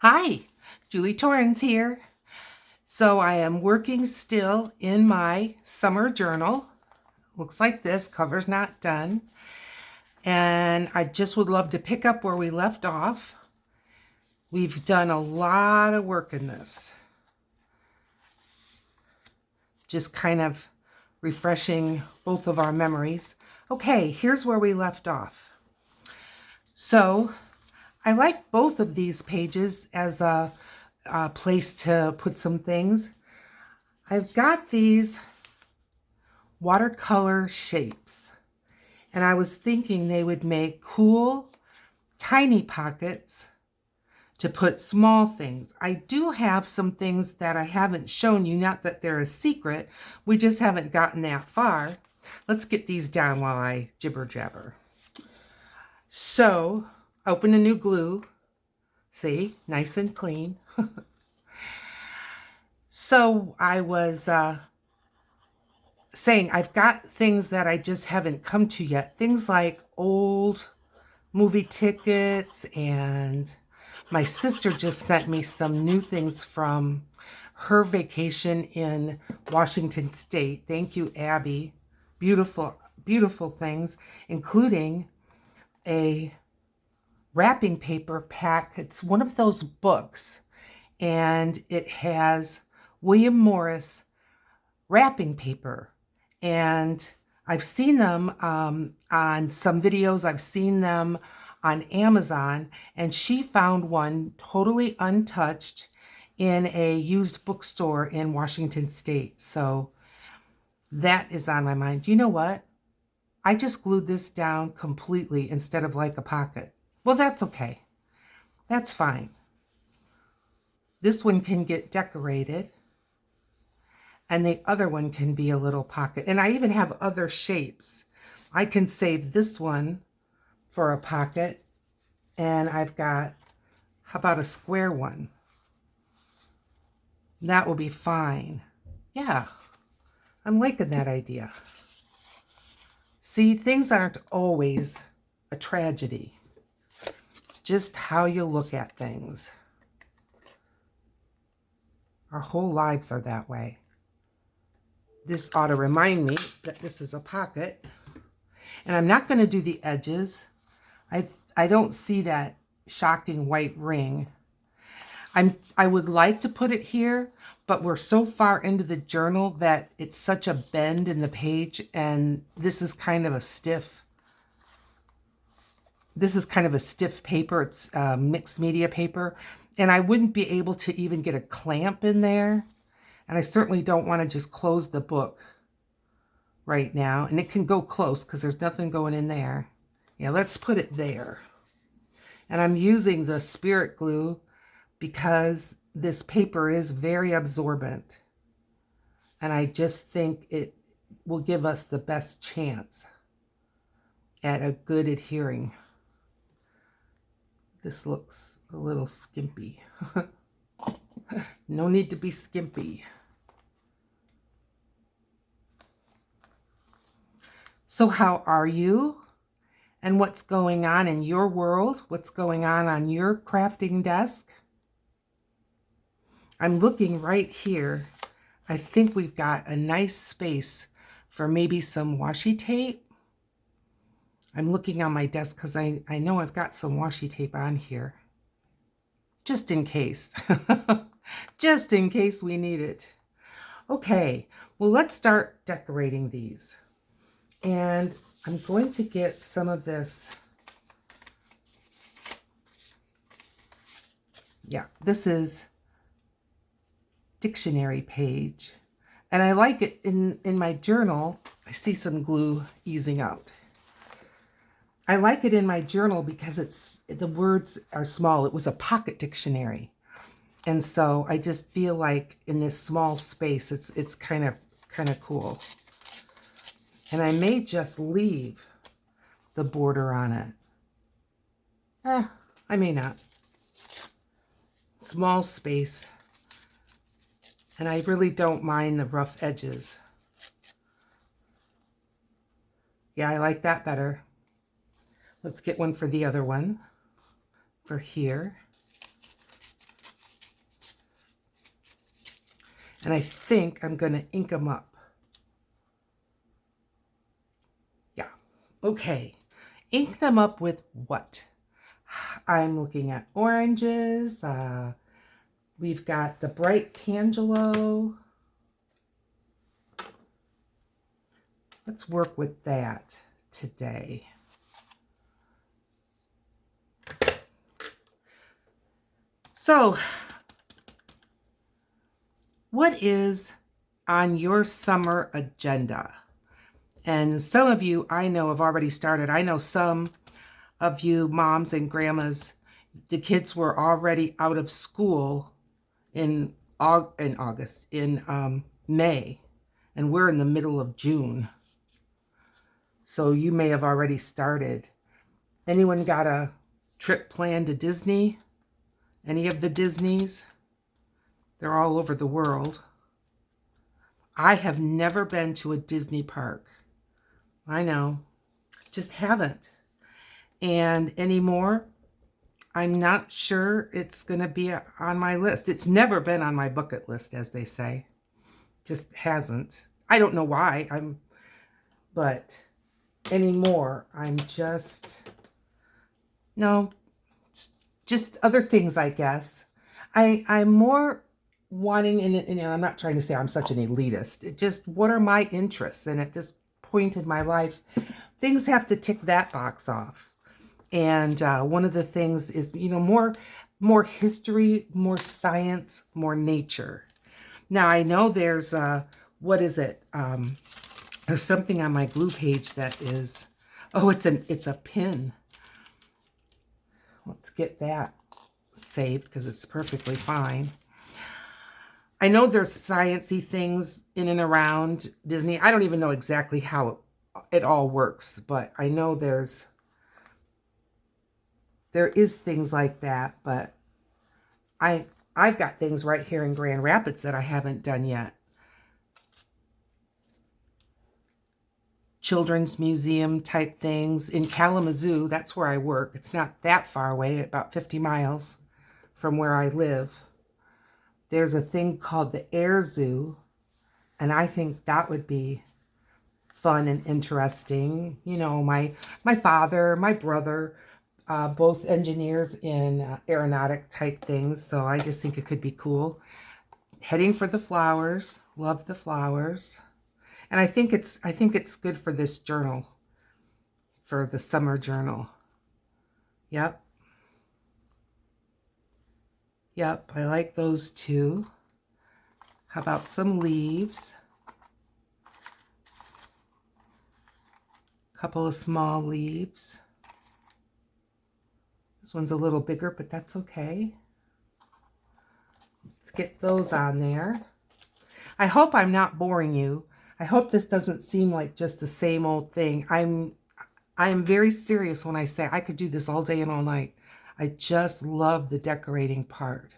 Hi, Julie Torrens here. So I am working still in my summer journal. Looks like this, cover's not done. And I just would love to pick up where we left off. We've done a lot of work in this. Just kind of refreshing both of our memories. Okay, here's where we left off. So I like both of these pages as a place to put some things. I've got these watercolor shapes, and I was thinking they would make cool, tiny pockets to put small things. I do have some things that I haven't shown you, not that they're a secret, we just haven't gotten that far. Let's get these down while I jibber jabber. So, open a new glue. See, nice and clean. So I was saying I've got things that I just haven't come to yet. Things like old movie tickets, and my sister just sent me some new things from her vacation in Washington State. Thank you, Abby. Beautiful, beautiful things, including a wrapping paper pack. It's one of those books, and it has William Morris wrapping paper. And I've seen them on some videos. I've seen them on Amazon, and she found one totally untouched in a used bookstore in Washington State. So that is on my mind. You know what? I just glued this down completely instead of like a pocket. Well, that's okay. That's fine. This one can get decorated, and the other one can be a little pocket. And I even have other shapes. I can save this one for a pocket, and I've got, how about a square one? That will be fine. Yeah, I'm liking that idea. See, things aren't always a tragedy. It's just how you look at things. Our whole lives are that way. This ought to remind me that this is a pocket. And I'm not going to do the edges. I don't see that shocking white ring. I would like to put it here, but we're so far into the journal that it's such a bend in the page, and this is kind of a stiff paper. It's mixed media paper, and I wouldn't be able to even get a clamp in there, and I certainly don't want to just close the book right now. And it can go close because there's nothing going in there. Yeah, let's put it there. And I'm using the spirit glue because this paper is very absorbent, and I just think it will give us the best chance at a good adhering. This looks a little skimpy. No need to be skimpy. So how are you? And what's going on in your world? What's going on your crafting desk? I'm looking right here. I think we've got a nice space for maybe some washi tape. I'm looking on my desk because I know I've got some washi tape on here. Just in case. Just in case we need it. Okay, well, let's start decorating these. And I'm going to get some of this. Yeah, this is dictionary page. And I like it in my journal. I see some glue easing out. I like it in my journal because the words are small. It was a pocket dictionary. And so I just feel like in this small space, it's kind of cool. And I may just leave the border on it. I may not. Small space. And I really don't mind the rough edges. Yeah, I like that better. Let's get one for the other one. For here. And I think I'm going to ink them up. Yeah. Okay. Ink them up with what? I'm looking at oranges. We've got the bright Tangelo. Let's work with that today. So, what is on your summer agenda? And some of you I know have already started. I know some of you moms and grandmas, the kids were already out of school in August, in May, and we're in the middle of June. So you may have already started. Anyone got a trip planned to Disney? Any of the Disneys? They're all over the world. I have never been to a Disney park. I know, just haven't. And anymore, I'm not sure it's going to be on my list. It's never been on my bucket list, as they say. Just hasn't. I don't know why. But anymore, I'm just, no, just other things, I guess. I'm more wanting, and I'm not trying to say I'm such an elitist. It just, what are my interests? And at this point in my life, things have to tick that box off. And one of the things is, more history, more science, more nature. Now, I know there's, what is it? There's something on my glue page that is, oh, it's a pin. Let's get that saved because it's perfectly fine. I know there's sciencey things in and around Disney. I don't even know exactly how it all works, but I know there is things like that, but I've got things right here in Grand Rapids that I haven't done yet. Children's museum type things in Kalamazoo. That's where I work. It's not that far away, about 50 miles from where I live. There's a thing called the Air Zoo, and I think that would be fun and interesting. My father, my brother, both engineers in aeronautic type things, so I just think it could be cool. Heading for the flowers. Love the flowers. And I think it's good for this journal, for the summer journal. Yep. Yep, I like those too. How about some leaves? A couple of small leaves. This one's a little bigger, but that's okay. Let's get those on there. I hope I'm not boring you. I hope this doesn't seem like just the same old thing. I am very serious when I say I could do this all day and all night. I just love the decorating part.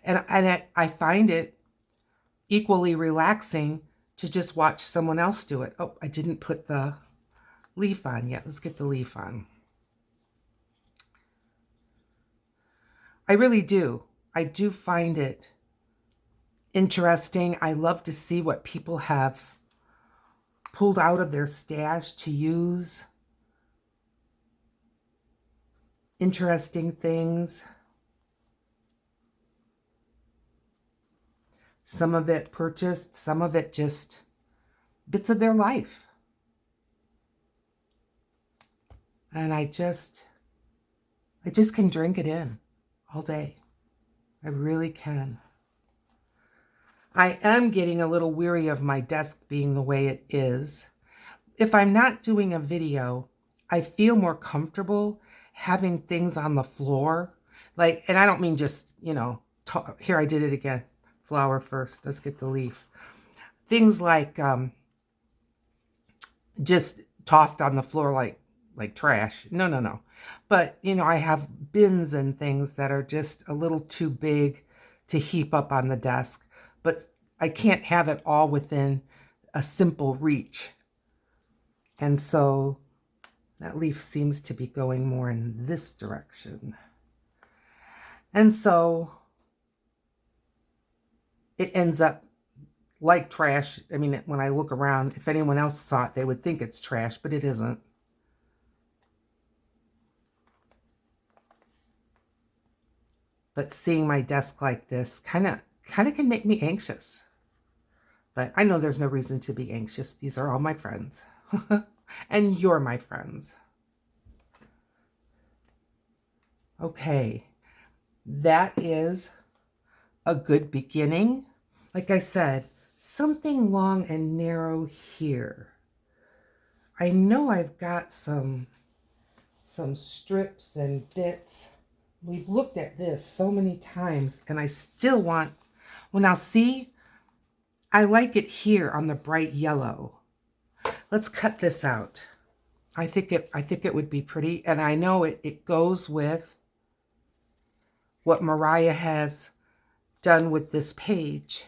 And I find it equally relaxing to just watch someone else do it. Oh, I didn't put the leaf on yet. Let's get the leaf on. I really do. I do find it interesting. I love to see what people have pulled out of their stash to use. Interesting things. Some of it purchased, some of it just bits of their life. And I just can drink it in all day. I really can. I am getting a little weary of my desk being the way it is. If I'm not doing a video, I feel more comfortable having things on the floor. And I don't mean just, here I did it again. Flower first. Let's get the leaf. Things like just tossed on the floor like trash. No. But, I have bins and things that are just a little too big to heap up on the desk. But I can't have it all within a simple reach. And so that leaf seems to be going more in this direction. And so it ends up like trash. I mean, when I look around, if anyone else saw it, they would think it's trash, but it isn't. But seeing my desk like this kind of can make me anxious. But I know there's no reason to be anxious. These are all my friends. And you're my friends. Okay, that is a good beginning. Like I said, something long and narrow here. I know I've got some strips and bits. We've looked at this so many times, and I still want, well, now see, I like it here on the bright yellow. Let's cut this out. I think it would be pretty, and I know it goes with what Mariah has done with this page.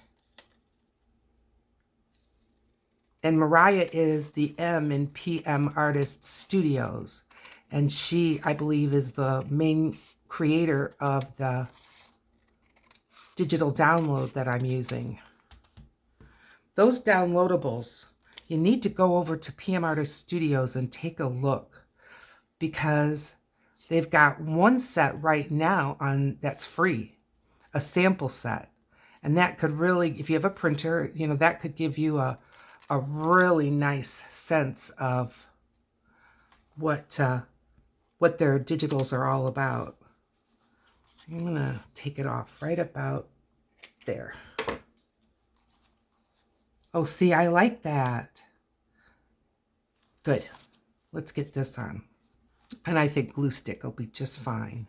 And Mariah is the M in PM Artist Studios. And she, I believe, is the main creator of the digital download that I'm using. Those downloadables, you need to go over to PM Artist Studios and take a look, because they've got one set right now on that's free, a sample set. And that could really, if you have a printer, you know, that could give you a really nice sense of what their digitals are all about. I'm gonna take it off right about there. Oh, see, I like that. Good. Let's get this on. And I think glue stick will be just fine.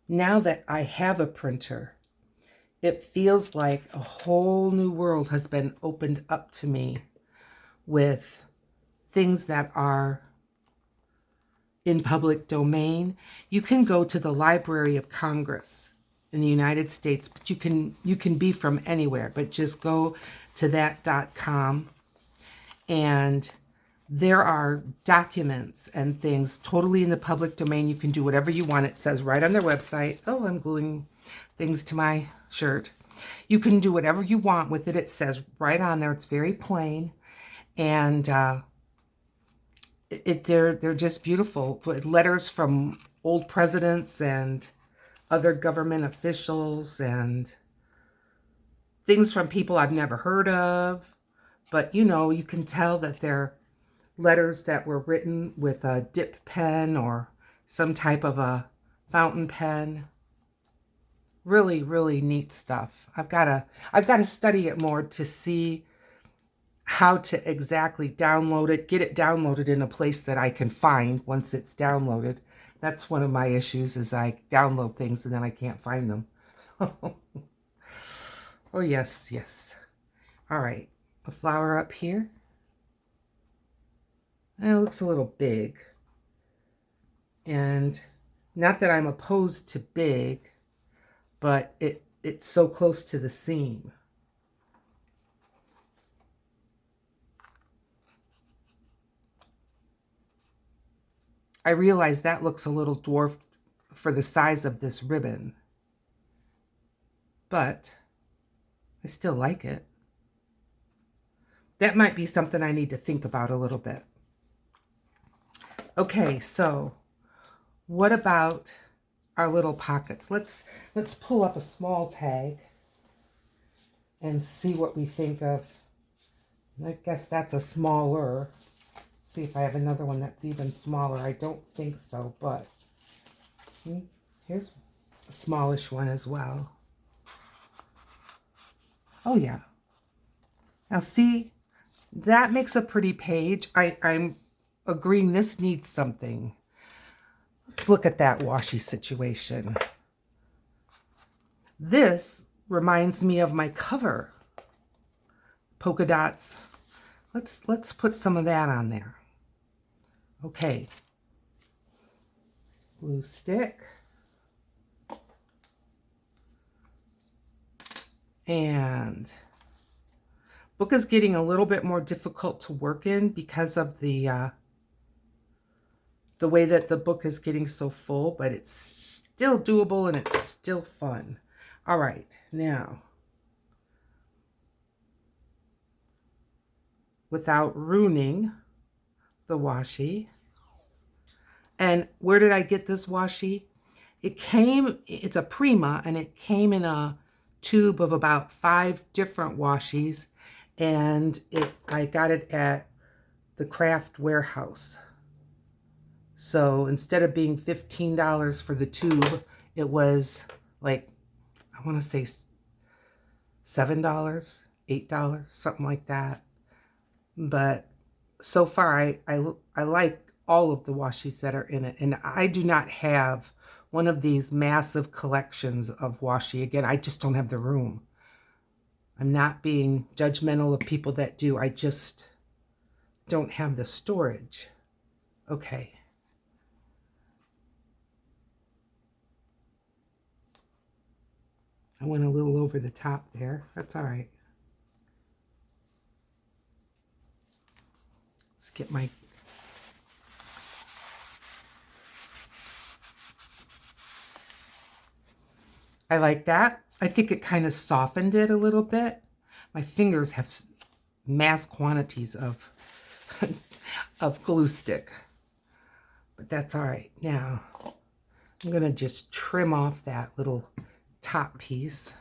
Now that I have a printer, it feels like a whole new world has been opened up to me with things that are in public domain. You can go to the Library of Congress in the United States, but you can be from anywhere, but just go to that.com, and there are documents and things totally in the public domain. You can do whatever you want. It says right on their website. Oh, I'm gluing things to my shirt. You can do whatever you want with it. It says right on there. It's very plain, and they're just beautiful. Letters from old presidents and other government officials, and things from people I've never heard of. But you know, you can tell that they're letters that were written with a dip pen or some type of a fountain pen. Really, really neat stuff. I've got to study it more to see how to exactly download it, get it downloaded in a place that I can find once it's downloaded. That's one of my issues, is I download things and then I can't find them. Oh, yes, yes. All right, a flower up here. And it looks a little big. And not that I'm opposed to big, but it's so close to the seam. I realize that looks a little dwarfed for the size of this ribbon, but I still like it. That might be something I need to think about a little bit. Okay, so what about our little pockets? Let's pull up a small tag and see what we think of. I guess that's a smaller. See if I have another one that's even smaller. I don't think so, but here's a smallish one as well. Oh yeah. Now see, that makes a pretty page. I'm agreeing this needs something. Let's look at that washi situation. This reminds me of my cover. Polka dots. Let's put some of that on there. Okay. Glue stick. And book is getting a little bit more difficult to work in because of the the way that the book is getting so full, but it's still doable and it's still fun. All right, now, without ruining the washi, and where did I get this washi? It's a Prima, and it came in a tube of about 5 different washies, and I got it at the craft warehouse. So instead of being $15 for the tube, it was like, I want to say $7, $8, something like that. But so far, I like all of the washi's that are in it. And I do not have one of these massive collections of washi. Again, I just don't have the room. I'm not being judgmental of people that do. I just don't have the storage. Okay. I went a little over the top there. That's all right. Let's get my... I like that. I think it kind of softened it a little bit. My fingers have mass quantities of of glue stick, but that's all right. Now I'm gonna just trim off that little top piece.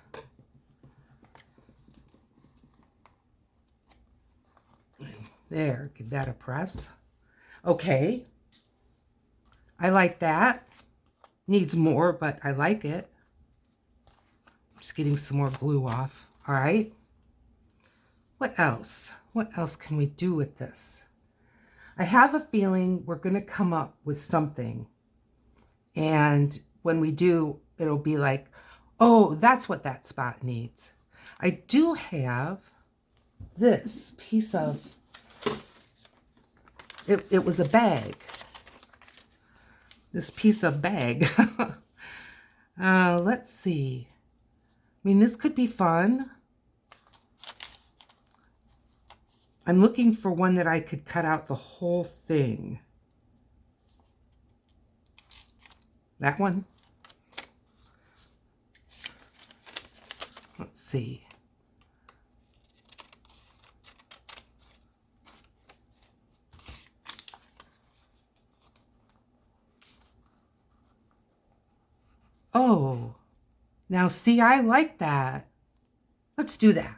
There, give that a press. Okay, I like that. Needs more, but I like it. Just getting some more glue off. All right. What else? What else can we do with this? I have a feeling we're going to come up with something. And when we do, it'll be like, oh, that's what that spot needs. I do have this piece of, it was a bag. This piece of bag. Let's see. I mean, this could be fun. I'm looking for one that I could cut out the whole thing. That one. Let's see. Oh, now see, I like that. Let's do that.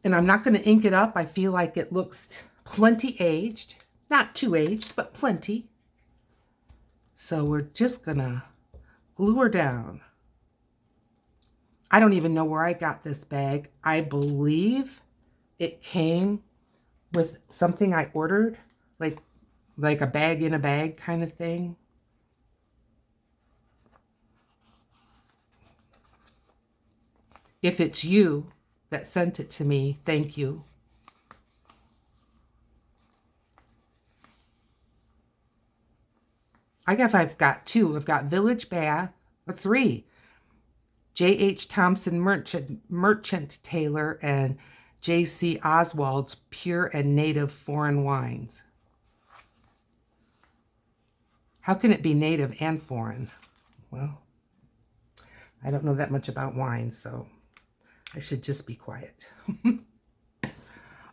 And I'm not going to ink it up. I feel like it looks plenty aged. Not too aged, but plenty. So we're just going to glue her down. I don't even know where I got this bag. I believe it came with something I ordered, like a bag in a bag kind of thing. If it's you that sent it to me, thank you. I've got 2. I've got Village Bath, or 3. J.H. Thompson Merchant Taylor and J.C. Oswald's Pure and Native Foreign Wines. How can it be native and foreign? Well, I don't know that much about wine, so I should just be quiet.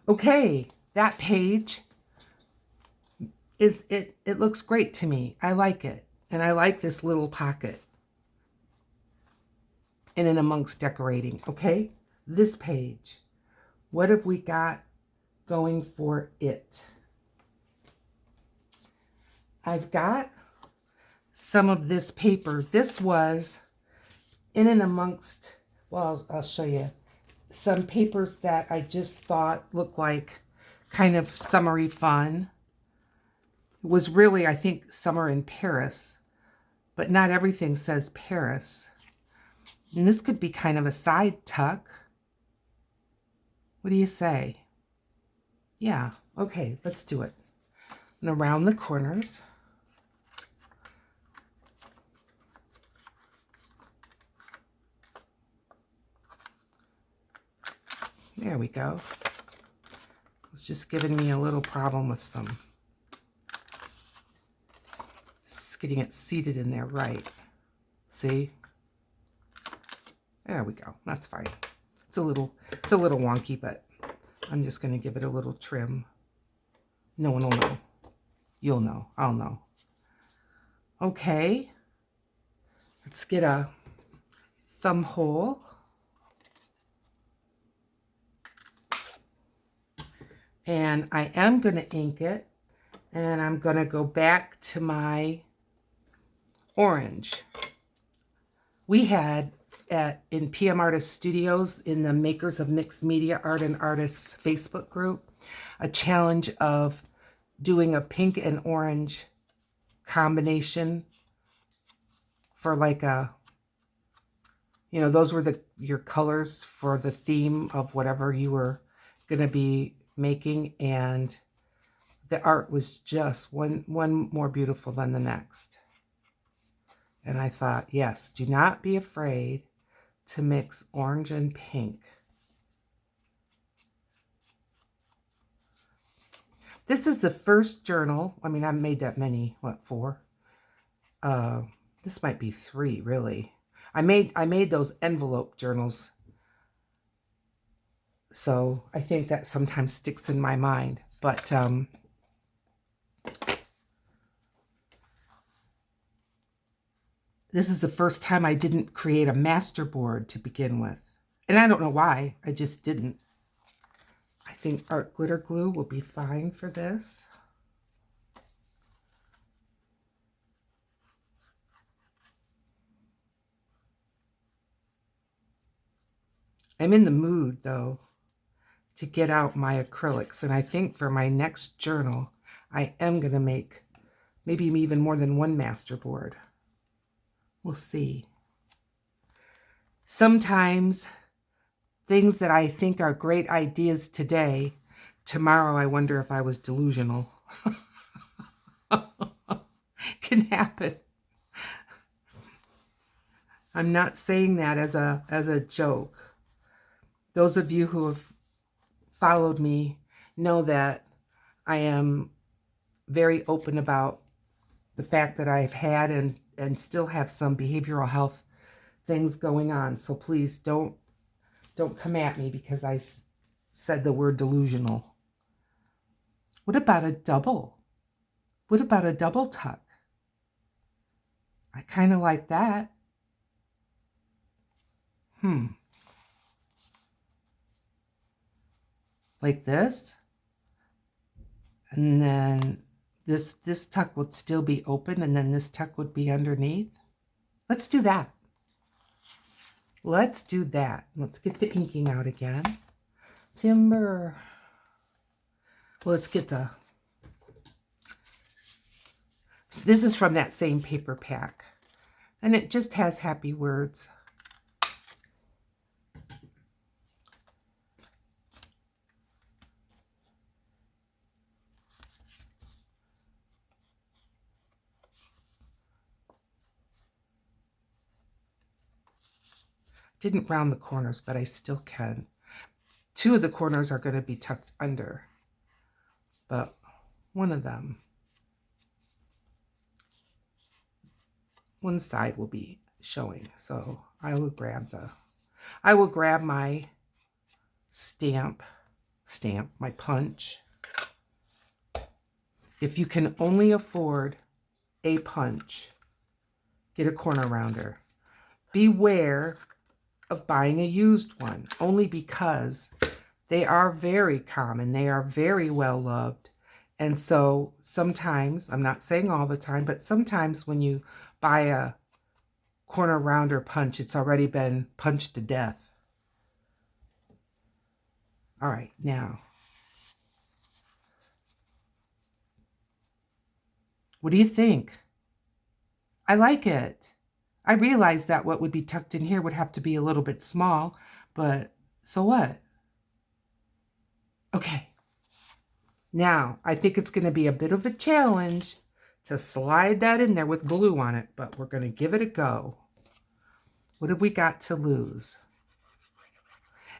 Okay, that page it looks great to me. I like it. And I like this little pocket in and amongst decorating. Okay, this page. What have we got going for it? I've got some of this paper. This was in and amongst, well, I'll show you some papers that I just thought looked like kind of summery fun. It was really, I think, summer in Paris, but not everything says Paris. And this could be kind of a side tuck. What do you say? Yeah, okay, let's do it. And around the corners. There we go. It's just giving me a little problem with some. Just getting it seated in there right. See? There we go. That's fine. It's a little wonky, but I'm just going to give it a little trim. No one will know. You'll know. I'll know. Okay. Let's get a thumb hole. And I am going to ink it. And I'm going to go back to my orange. We had in PM Artist Studios, in the Makers of Mixed Media Art and Artists Facebook group, a challenge of doing a pink and orange combination for like a, you know, those were your colors for the theme of whatever you were going to be making, and the art was just one more beautiful than the next. And I thought, yes, do not be afraid to mix orange and pink. This is the first journal. I mean, I've made that many. What, 4? This might be 3, really. I made those envelope journals. So I think that sometimes sticks in my mind. But this is the first time I didn't create a master board to begin with. And I don't know why. I just didn't. I think art glitter glue will be fine for this. I'm in the mood, though, to get out my acrylics. And I think for my next journal, I am going to make maybe even more than one master board. We'll see. Sometimes things that I think are great ideas today, tomorrow I wonder if I was delusional. Can happen. I'm not saying that as a joke. Those of you who have followed me know that I am very open about the fact that I've had and still have some behavioral health things going on. So please don't come at me because I said the word delusional. What about a double? What about a double tuck? I kind of like that. Like this. And then this tuck would still be open, and then this tuck would be underneath. Let's do that. Let's do that. Let's get the inking out again. Timber. Well, let's get the... So this is from that same paper pack. And it just has happy words. Didn't round the corners, but I still can. 2 of the corners are going to be tucked under, but one of them, one side will be showing. So I will grab my stamp, my punch. If you can only afford a punch, get a corner rounder. Beware of buying a used one, only because they are very common. They are very well loved. And so sometimes, I'm not saying all the time, but sometimes when you buy a corner rounder punch, it's already been punched to death. All right, now, what do you think? I like it. I realized that what would be tucked in here would have to be a little bit small, but so what? Okay. Now, I think it's going to be a bit of a challenge to slide that in there with glue on it, but we're going to give it a go. What have we got to lose?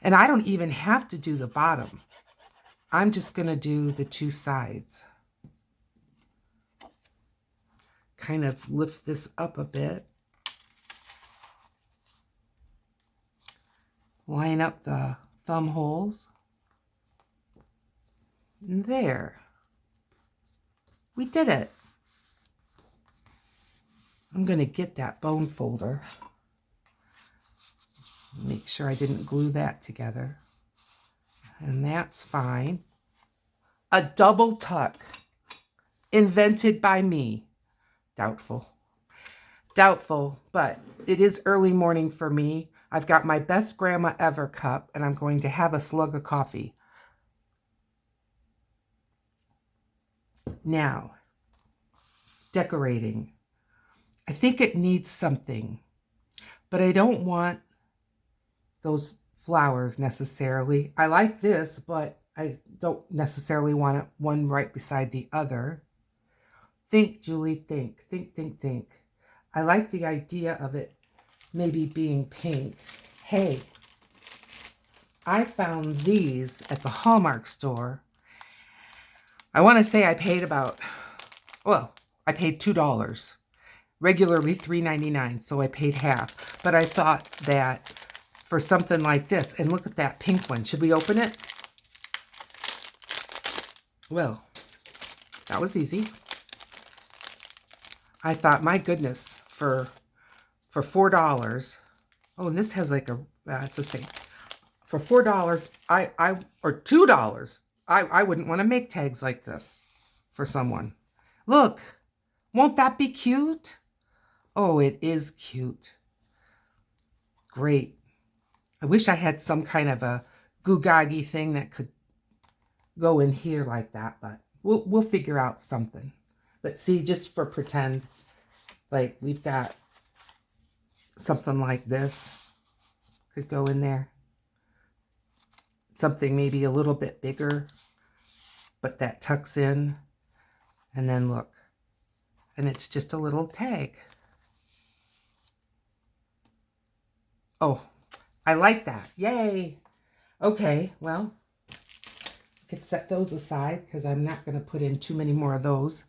And I don't even have to do the bottom. I'm just going to do the two sides. Kind of lift this up a bit. Line up the thumb holes. And there. We did it. I'm going to get that bone folder. Make sure I didn't glue that together. And that's fine. A double tuck. Invented by me. Doubtful. Doubtful, but it is early morning for me. I've got my best grandma ever cup, and I'm going to have a slug of coffee. Now, decorating. I think it needs something, but I don't want those flowers necessarily. I like this, but I don't necessarily want it one right beside the other. Think, Julie, think. Think, think, think. I like the idea of it maybe being pink. Hey, I found these at the Hallmark store. I want to say I paid about, well, I paid $2. Regularly $3.99, so I paid half. But I thought that for something like this, and look at that pink one. Should we open it? Well, that was easy. I thought, my goodness, for $4. Oh, and this has like a, it's the same. For $4, or $2, I wouldn't want to make tags like this for someone. Look, won't that be cute? Oh, it is cute. Great. I wish I had some kind of a gugagi thing that could go in here like that, but we'll figure out something. But see, just for pretend, like we've got something like this could go in there. Something maybe a little bit bigger, but that tucks in. And then look, and it's just a little tag. Oh, I like that. Yay. Okay, well, I could set those aside because I'm not going to put in too many more of those.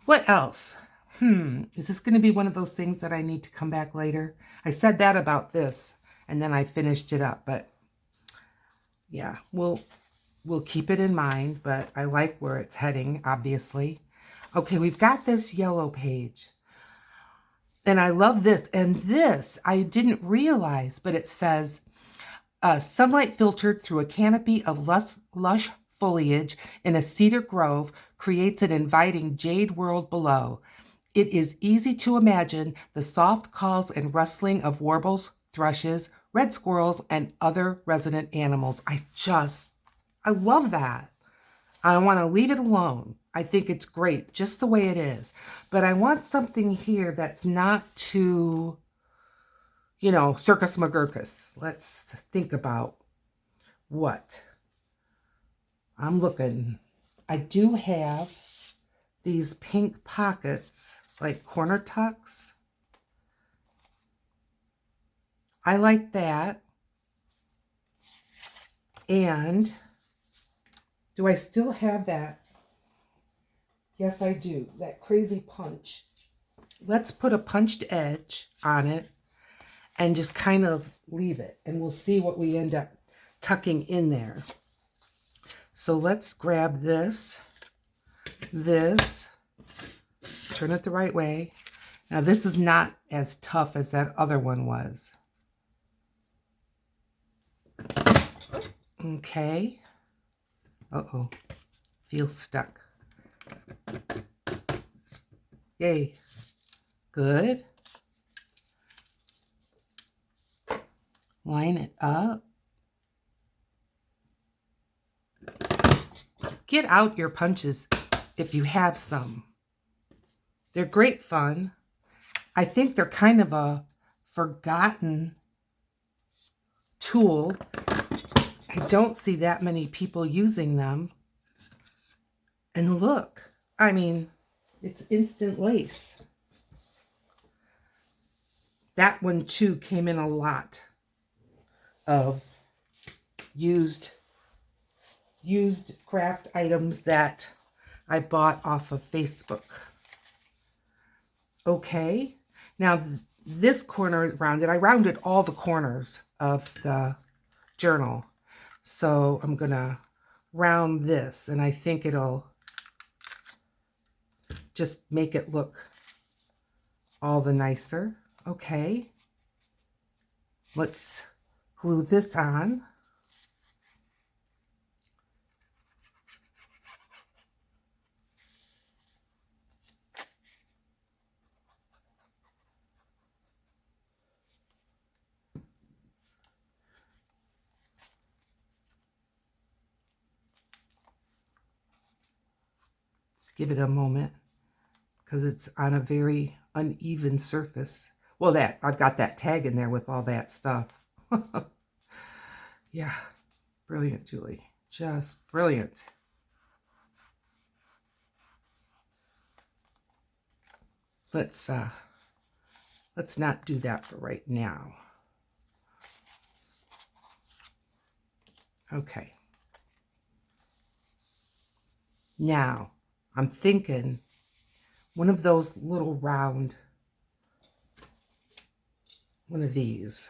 What else? Is this going to be one of those things that I need to come back later? I said that about this, and then I finished it up, but yeah, we'll keep it in mind, but I like where it's heading, obviously. Okay, we've got this yellow page. And I love this. And this, I didn't realize, but it says, sunlight filtered through a canopy of lush foliage in a cedar grove creates an inviting jade world below. It is easy to imagine the soft calls and rustling of warbles, thrushes, red squirrels, and other resident animals. I love that. I want to leave it alone. I think it's great just the way it is. But I want something here that's not too, circus magurkus. Let's think about what. I'm looking. I do have these pink pockets, like corner tucks. I like that. And do I still have that? Yes, I do. That crazy punch. Let's put a punched edge on it and just kind of leave it. And we'll see what we end up tucking in there. So let's grab this, turn it the right way. Now this is not as tough as that other one was. Okay. Uh-oh. Feels stuck. Yay. Good. Line it up. Get out your punches if you have some. They're great fun. I think they're kind of a forgotten tool. I don't see that many people using them. And look, I mean, it's instant lace. That one too came in a lot of used used craft items that I bought off of Facebook. Okay, now this corner is rounded. I rounded all the corners of the journal. So I'm going to round this, and I think it'll just make it look all the nicer. Okay, let's glue this on. Just give it a moment because it's on a very uneven surface. Well, I've got that tag in there with all that stuff. Yeah, brilliant, Julie. Just brilliant. Let's not do that for right now. Okay. Now, I'm thinking one of those little round, one of these.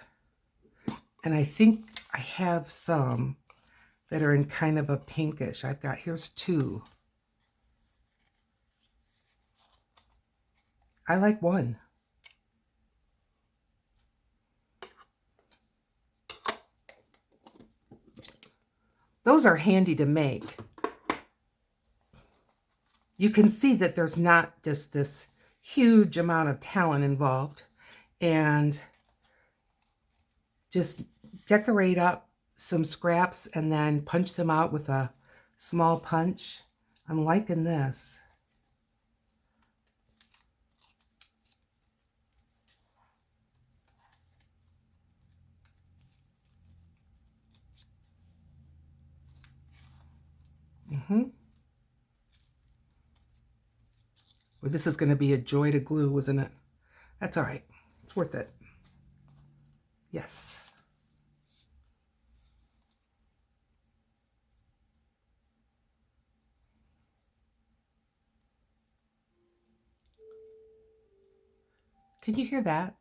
And I think I have some that are in kind of a pinkish. Here's two. I like one. Those are handy to make. You can see that there's not just this huge amount of talent involved. And just decorate up some scraps and then punch them out with a small punch. I'm liking this. Well, this is going to be a joy to glue, isn't it? That's all right. It's worth it. Yes. Can you hear that?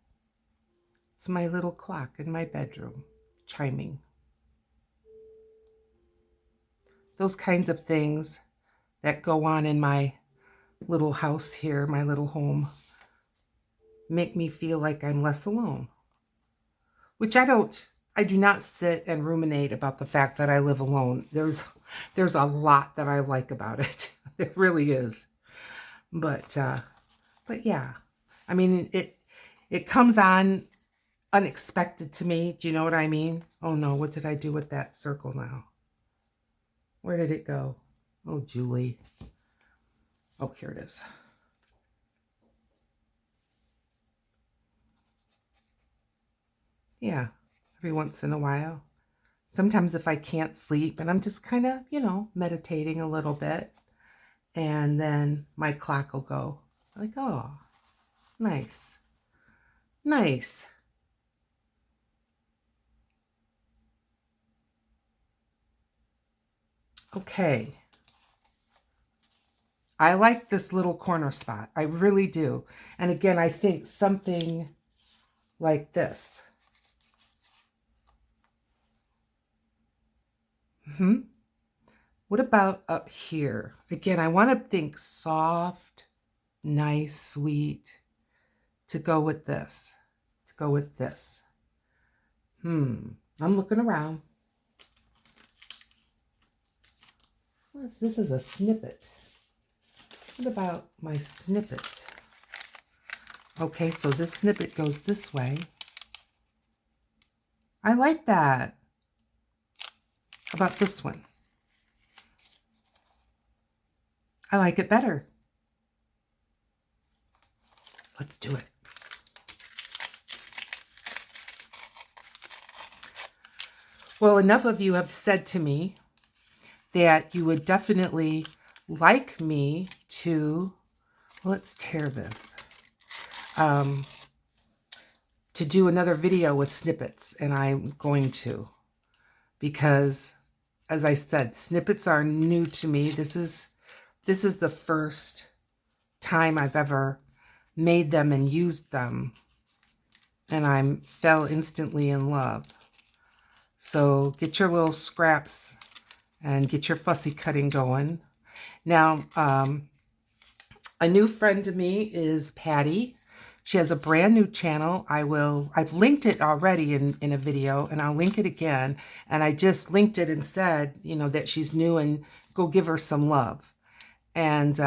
It's my little clock in my bedroom chiming. Those kinds of things that go on in my little house here, my little home, make me feel like I'm less alone. Which I do not sit and ruminate about the fact that I live alone. There's a lot that I like about it. It really is. But yeah. I mean, it comes on unexpected to me. Do you know what I mean? Oh no, what did I do with that circle now? Where did it go? Oh, Julie. Oh, here it is. Yeah, every once in a while. Sometimes if I can't sleep and I'm just kind of, meditating a little bit, and then my clock will go like, oh, nice. Nice. Okay. I like this little corner spot. I really do. And again, I think something like this. What about up here? Again, I want to think soft, nice, sweet to go with this. To go with this. I'm looking around. This is a snippet. What about my snippet? Okay, so this snippet goes this way. I like that. How about this one? I like it better. Let's do it. Well, enough of you have said to me that you would definitely like me to, let's tear this, to do another video with snippets, and I'm going to, because as I said, snippets are new to me. This is the first time I've ever made them and used them, and I fell instantly in love. So get your little scraps and get your fussy cutting going. Now, a new friend to me is Patty. She has a brand new channel. I've linked it already in a video, and I'll link it again. And I just linked it and said, you know, that she's new and go give her some love. And,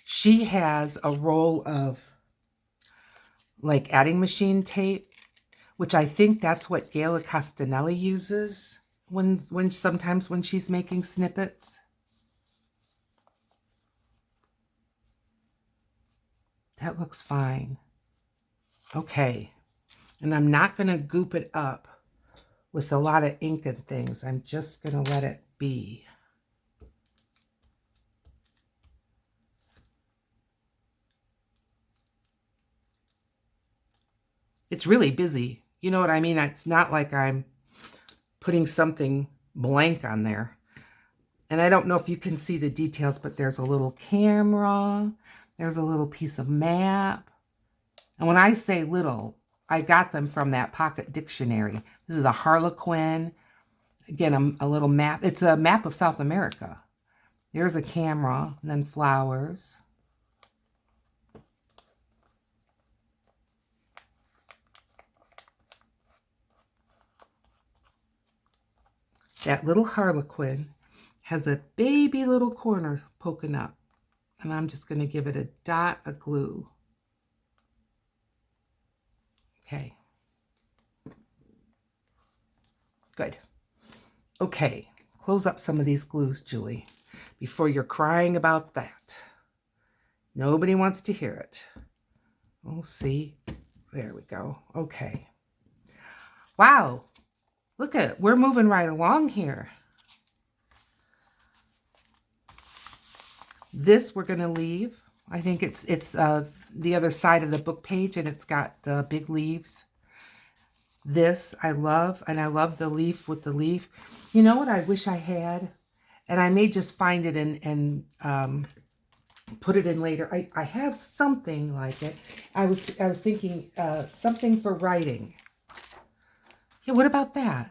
she has a roll of like adding machine tape, which I think that's what Gayla Castanelli uses sometimes when she's making snippets. That looks fine. Okay. And I'm not going to goop it up with a lot of ink and things. I'm just going to let it be. It's really busy. You know what I mean? It's not like I'm putting something blank on there. And I don't know if you can see the details, but there's a little camera. There's a little piece of map. And when I say little, I got them from that pocket dictionary. This is a Harlequin. Again, a little map. It's a map of South America. There's a camera, and then flowers. That little Harlequin has a baby little corner poking up. And I'm just going to give it a dot of glue. Okay. Good. Okay. Close up some of these glues, Julie, before you're crying about that. Nobody wants to hear it. We'll see. There we go. Okay. Wow. Look at it. We're moving right along here. This we're going to leave. I think it's the other side of the book page, and it's got the big leaves. This I love, and I love the leaf with the leaf. You know what I wish I had? And I may just find it and put it in later. I have something like it. I was thinking something for writing. Yeah, what about that?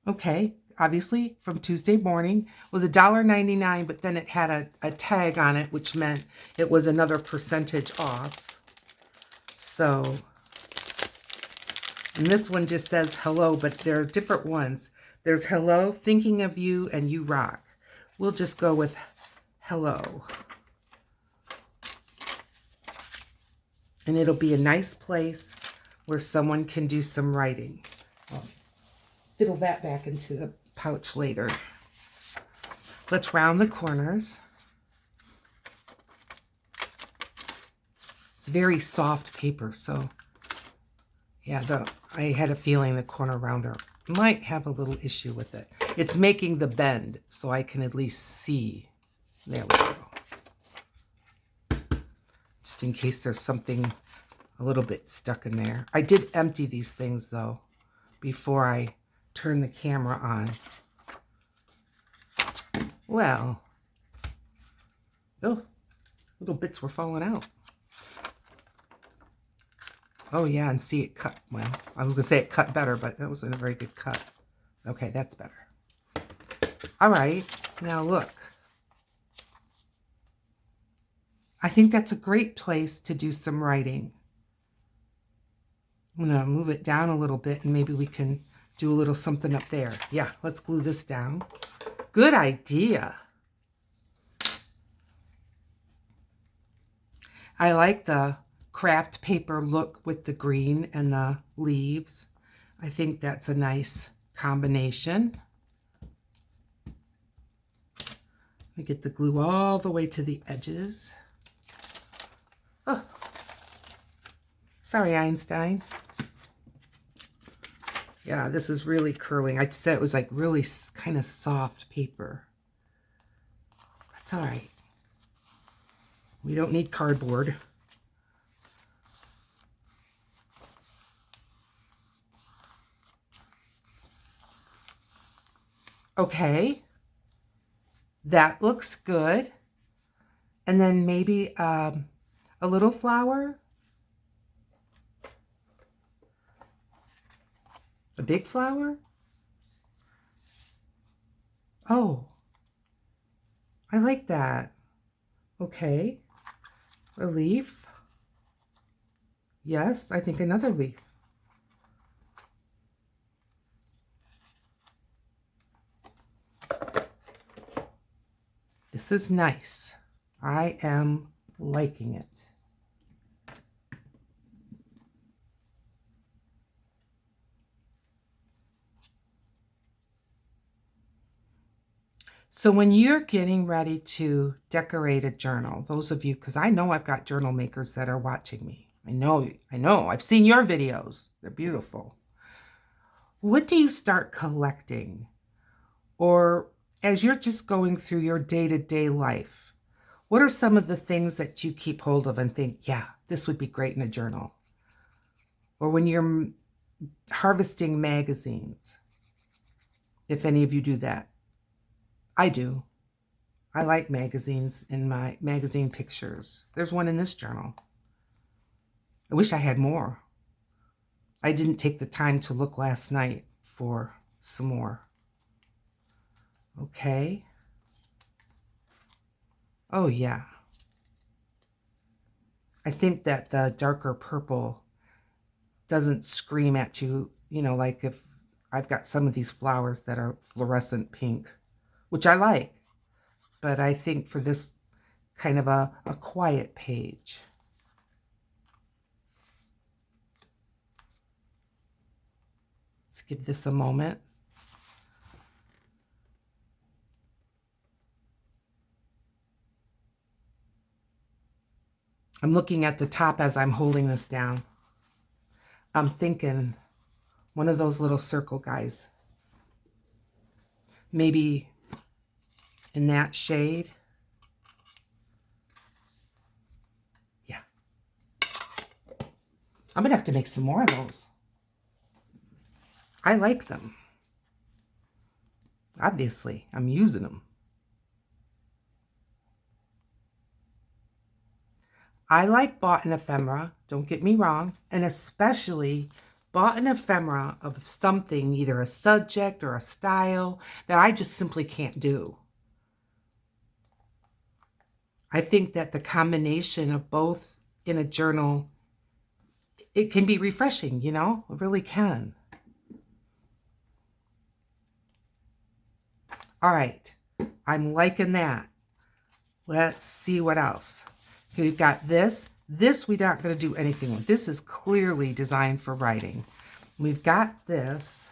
Okay, obviously from Tuesday morning was $1.99, but then it had a tag on it, which meant it was another percentage off. So, and this one just says hello, but there are different ones. There's hello, thinking of you, and you rock. We'll just go with hello. And it'll be a nice place where someone can do some writing. I'll fiddle that back into the pouch later. Let's round the corners. It's very soft paper, so yeah, I had a feeling the corner rounder might have a little issue with it. It's making the bend, so I can at least see. There we go. Just in case there's something a little bit stuck in there. I did empty these things, though, before I turn the camera on. Well, oh, little bits were falling out. Oh, yeah, and see it cut. Well, I was going to say it cut better, but that wasn't a very good cut. Okay, that's better. All right, now look. I think that's a great place to do some writing. I'm going to move it down a little bit, and maybe we can do a little something up there. Yeah, let's glue this down. Good idea. I like the craft paper look with the green and the leaves. I think that's a nice combination. I get the glue all the way to the edges. Oh, sorry, Einstein. Yeah, this is really curling. I said it was like really kind of soft paper. That's all right. We don't need cardboard. Okay, that looks good. And then maybe a little flower, a big flower. Oh, I like that. Okay, a leaf. Yes, I think another leaf. This is nice. I am liking it. So when you're getting ready to decorate a journal, those of you, because I know I've got journal makers that are watching me. I know, I've seen your videos. They're beautiful. What do you start collecting? Or as you're just going through your day-to-day life, what are some of the things that you keep hold of and think, yeah, this would be great in a journal? Or when you're harvesting magazines, if any of you do that. I do. I like magazines in my magazine pictures. There's one in this journal. I wish I had more. I didn't take the time to look last night for some more. Okay. Oh, yeah. I think that the darker purple doesn't scream at you, you know, like if I've got some of these flowers that are fluorescent pink, which I like, but I think for this kind of a quiet page. Let's give this a moment. I'm looking at the top as I'm holding this down. I'm thinking one of those little circle guys. Maybe in that shade. Yeah. I'm going to have to make some more of those. I like them. Obviously, I'm using them. I like bought in ephemera, don't get me wrong, and especially bought in ephemera of something, either a subject or a style, that I just simply can't do. I think that the combination of both in a journal, it can be refreshing, you know? It really can. All right, I'm liking that. Let's see what else. Okay, we've got this. This we're not going to do anything with. This is clearly designed for writing. We've got this.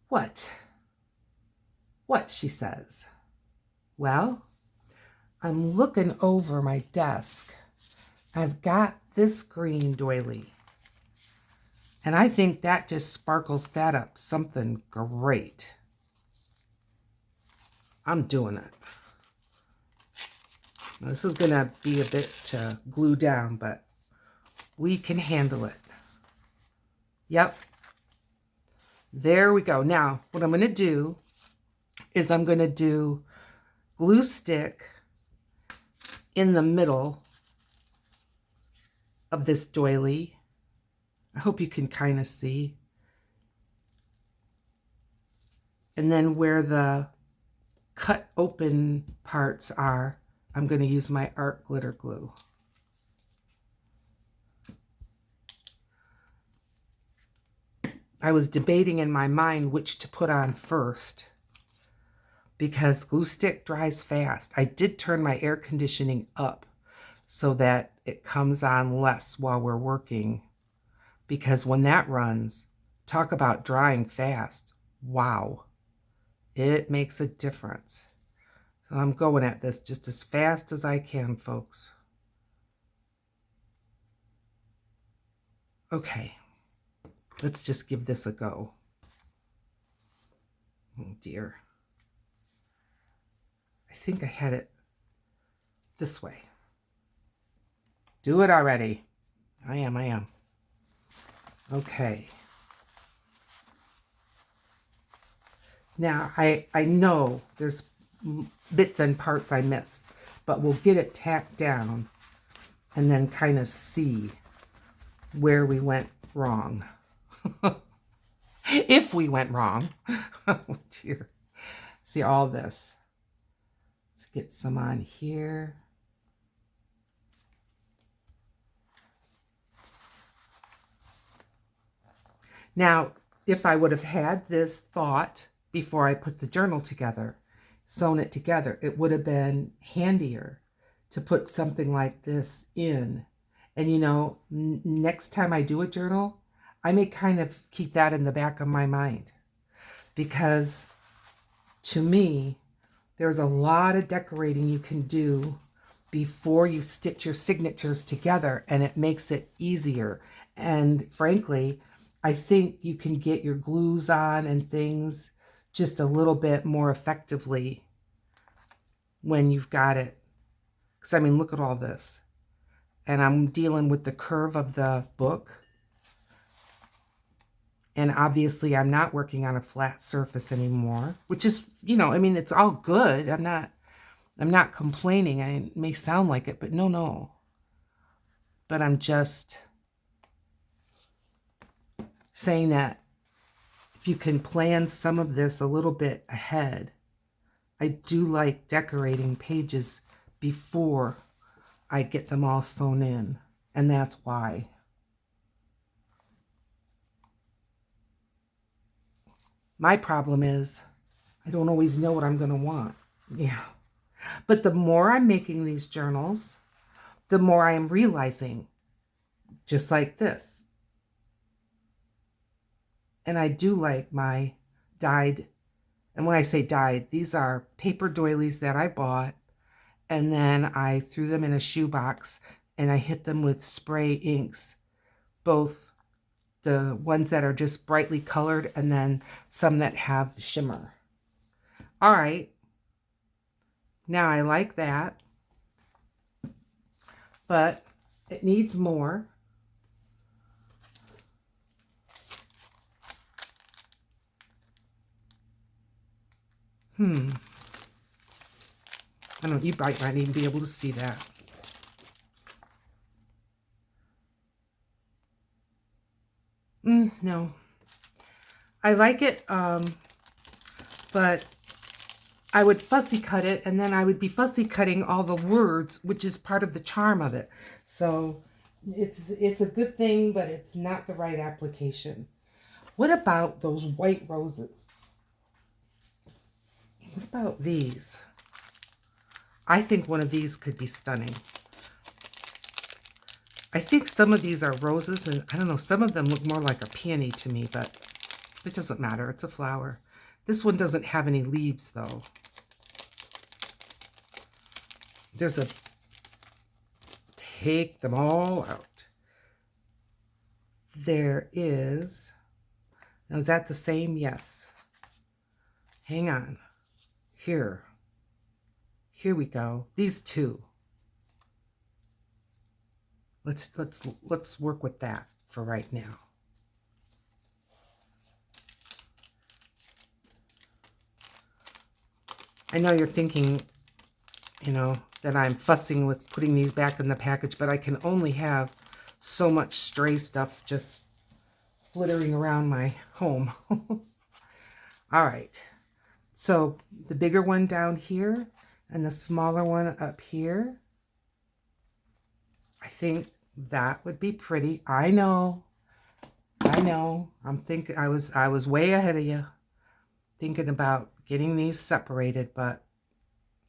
What? What, she says. Well, I'm looking over my desk. I've got this green doily. And I think that just sparkles that up something great. I'm doing it. This is going to be a bit to glue down, but we can handle it. Yep. There we go. Now, what I'm going to do is I'm going to do glue stick in the middle of this doily. I hope you can kind of see. And then where the cut open parts are, I'm going to use my art glitter glue. I was debating in my mind which to put on first because glue stick dries fast. I did turn my air conditioning up so that it comes on less while we're working, because when that runs, talk about drying fast. Wow, it makes a difference. So I'm going at this just as fast as I can, folks. Okay, let's just give this a go. Oh dear. I think I had it this way. Do it already. I am. Okay. Now, I know there's bits and parts I missed, but we'll get it tacked down and then kind of see where we went wrong. If we went wrong. Oh, dear. See all this. Let's get some on here. Now, if I would have had this thought before I put the journal together, sewn it together, it would have been handier to put something like this in. And you know, next time I do a journal, I may kind of keep that in the back of my mind, because to me, there's a lot of decorating you can do before you stitch your signatures together, and it makes it easier. And frankly, I think you can get your glues on and things just a little bit more effectively when you've got it. Because, I mean, look at all this. And I'm dealing with the curve of the book. And obviously, I'm not working on a flat surface anymore, which is, you know, I mean, it's all good. I'm not complaining. It may sound like it, but no. But I'm just saying that if you can plan some of this a little bit ahead, I do like decorating pages before I get them all sewn in, and that's why. My problem is I don't always know what I'm going to want. Yeah. But the more I'm making these journals, the more I am realizing, just like this. And I do like my dyed, and when I say dyed, these are paper doilies that I bought, and then I threw them in a shoebox and I hit them with spray inks, both the ones that are just brightly colored and then some that have the shimmer. All right. Now I like that, but it needs more. I don't know, you might not even be able to see that. No. I like it, but I would fussy cut it, and then I would be fussy cutting all the words, which is part of the charm of it. So it's a good thing, but it's not the right application. What about those white roses? What about these? I think one of these could be stunning. I think some of these are roses, and I don't know, some of them look more like a peony to me, but it doesn't matter. It's a flower. This one doesn't have any leaves, though. There's a take them all out. There is. Now, is that the same? Yes. Hang on. Here. Here we go. These two. Let's work with that for right now. I know you're thinking, you know, that I'm fussing with putting these back in the package, but I can only have so much stray stuff just flittering around my home. All right. So the bigger one down here and the smaller one up here. I think that would be pretty. I know. I'm thinking I was way ahead of you, thinking about getting these separated, but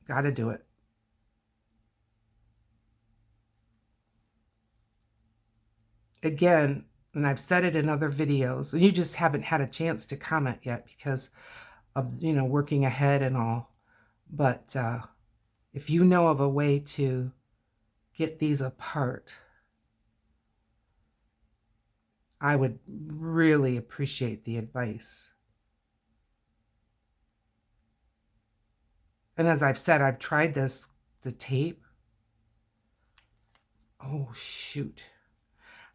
got to do it. Again, and I've said it in other videos, and you just haven't had a chance to comment yet because of, you know, working ahead and all. But if you know of a way to get these apart, I would really appreciate the advice. And as I've said, I've tried the tape. Oh, shoot.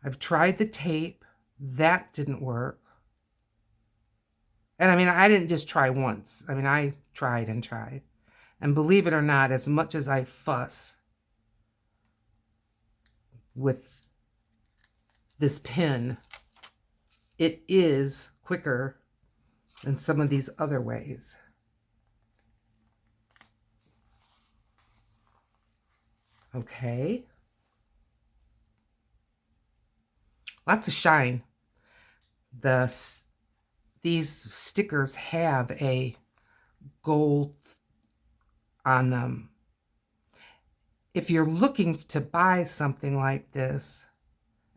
I've tried the tape. That didn't work. And I mean, I didn't just try once. I mean, I tried and tried. And believe it or not, as much as I fuss with this pen, it is quicker than some of these other ways. Okay. Lots of shine. These stickers have a gold on them. If you're looking to buy something like this,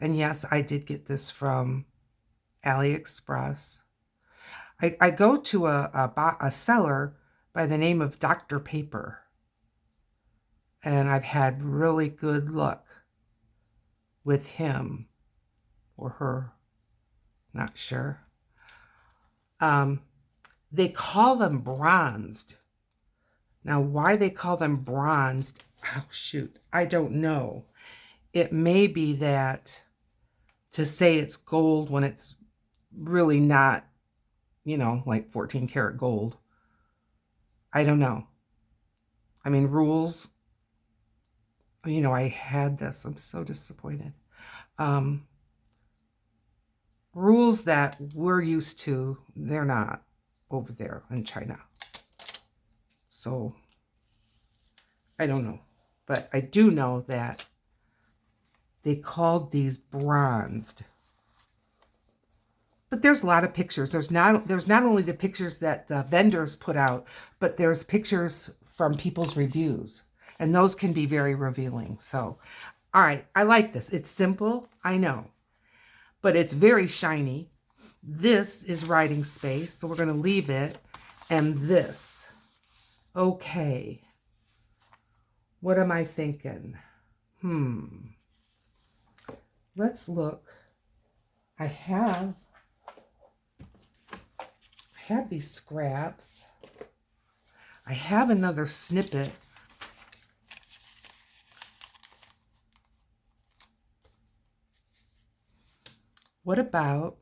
and yes, I did get this from AliExpress. I go to a seller by the name of Dr. Paper, and I've had really good luck with him or her, not sure. They call them bronzed. Now, why they call them bronzed, oh shoot, I don't know. It may be that to say it's gold when it's really not, you know, like 14 karat gold. I don't know. I mean, rules, you know, I had this. I'm so disappointed. Rules that we're used to, they're not over there in China. So, I don't know. But I do know that they called these bronzed. But there's a lot of pictures. There's not only the pictures that the vendors put out, but there's pictures from people's reviews. And those can be very revealing. So, all right, I like this. It's simple, I know. But it's very shiny. This is writing space, so we're going to leave it. And this. Okay. What am I thinking? Let's look. I have these scraps. I have another snippet. What about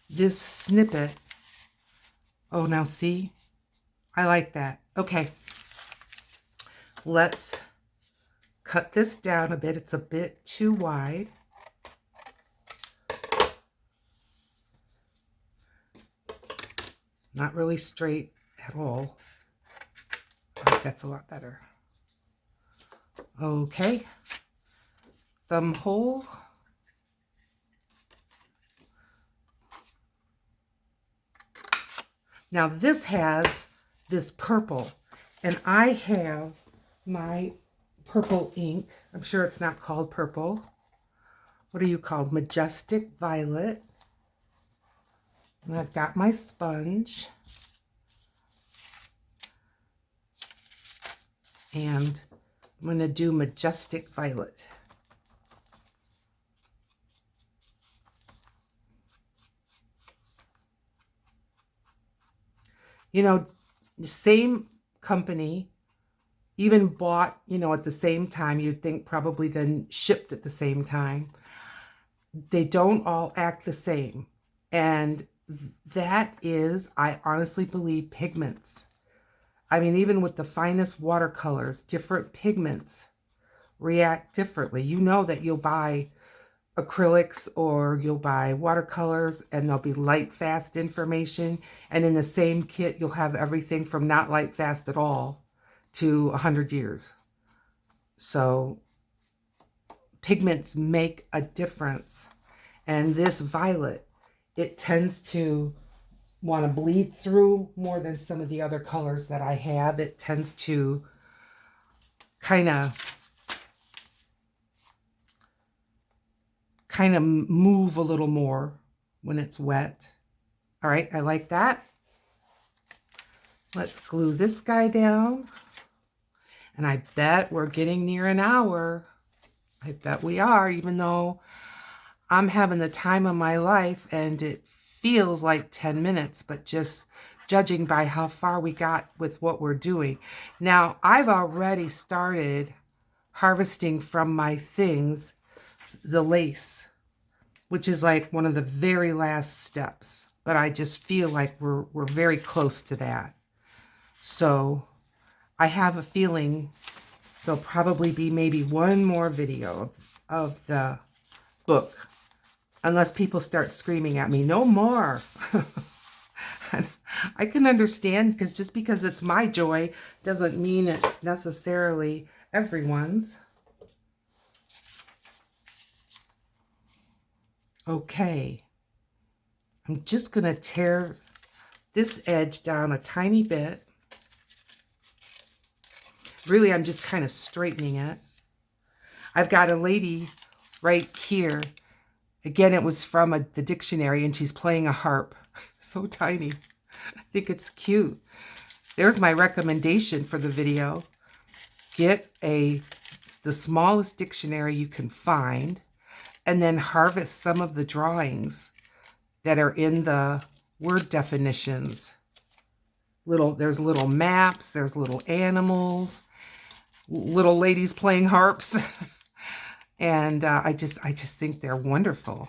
this snippet? Oh, now see? I like that. Okay. Let's cut this down a bit. It's a bit too wide. Not really straight at all. I think that's a lot better. Okay. Thumb hole. Now this has this purple, and I have my purple ink. I'm sure it's not called purple. What are you called? Majestic Violet. And I've got my sponge. And I'm going to do Majestic Violet. You know, the same company, even bought, you know, at the same time. You'd think probably then shipped at the same time. They don't all act the same. And that is, I honestly believe, pigments. I mean, even with the finest watercolors, different pigments react differently. You know that you'll buy acrylics or you'll buy watercolors and there'll be light fast information, and in the same kit you'll have everything from not light fast at all to 100 years. So pigments make a difference, and this violet, it tends to want to bleed through more than some of the other colors that I have. It tends to kind of move a little more when it's wet. All right, I like that. Let's glue this guy down. And I bet we're getting near an hour. I bet we are, even though I'm having the time of my life and it feels like 10 minutes, but just judging by how far we got with what we're doing. Now, I've already started harvesting from my things the lace. which is like one of the very last steps. But I just feel like we're very close to that. So I have a feeling there'll probably be maybe one more video of the book, unless people start screaming at me, no more. I can understand, because just because it's my joy doesn't mean it's necessarily everyone's. Okay, I'm just going to tear this edge down a tiny bit. Really, I'm just kind of straightening it. I've got a lady right here. Again, it was from the dictionary, and she's playing a harp. So tiny. I think it's cute. There's my recommendation for the video. Get the smallest dictionary you can find, and then harvest some of the drawings that are in the word definitions. There's little maps, there's little animals, little ladies playing harps. And I just think they're wonderful.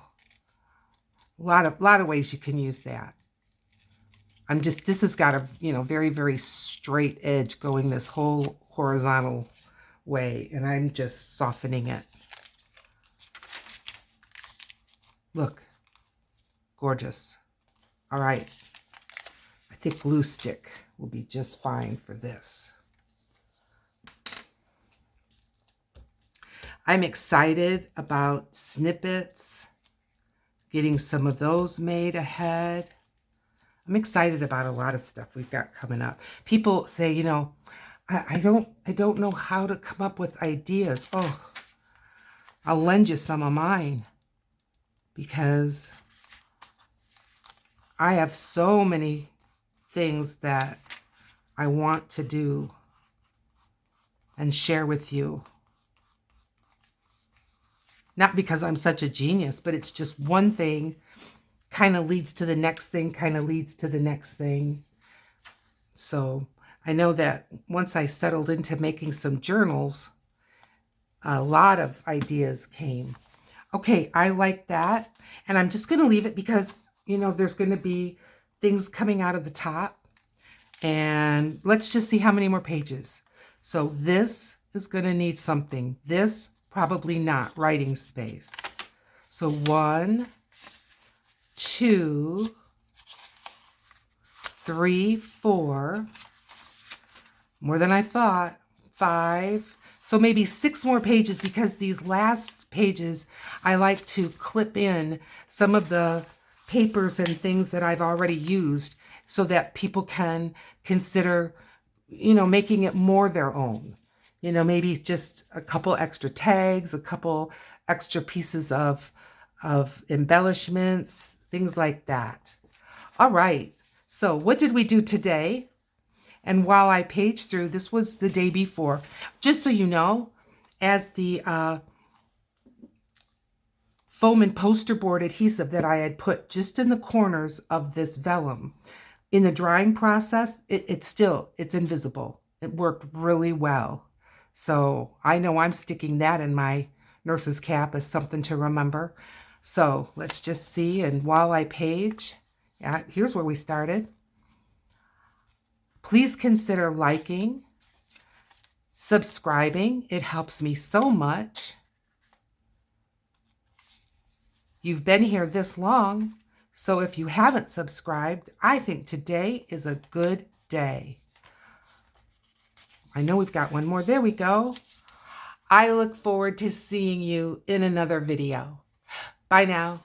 A lot of ways you can use that. This has got a, very, very straight edge going this whole horizontal way, and I'm just softening it. Look, gorgeous. All right, I think glue stick will be just fine for this. I'm excited about snippets, getting some of those made ahead. I'm excited about a lot of stuff we've got coming up. People say, I don't know how to come up with ideas. Oh, I'll lend you some of mine, because I have so many things that I want to do and share with you. Not because I'm such a genius, but it's just one thing kind of leads to the next thing, kind of leads to the next thing. So I know that once I settled into making some journals, a lot of ideas came. Okay, I like that. And I'm just going to leave it because, there's going to be things coming out of the top. And let's just see how many more pages. So this is going to need something. This, probably not, writing space. So 1, 2, 3, 4, more than I thought, 5. So maybe 6 more pages, because these last pages, I like to clip in some of the papers and things that I've already used, so that people can consider, making it more their own. Maybe just a couple extra tags, a couple extra pieces of embellishments, things like that. All right. So what did we do today? And while I page through, this was the day before. Just so you know, as the foam and poster board adhesive that I had put just in the corners of this vellum, in the drying process, it's invisible. It worked really well. So I know I'm sticking that in my nurse's cap as something to remember. So let's just see. And while I page, here's where we started. Please consider liking, subscribing. It helps me so much. You've been here this long, so if you haven't subscribed, I think today is a good day. I know we've got one more. There we go. I look forward to seeing you in another video. Bye now.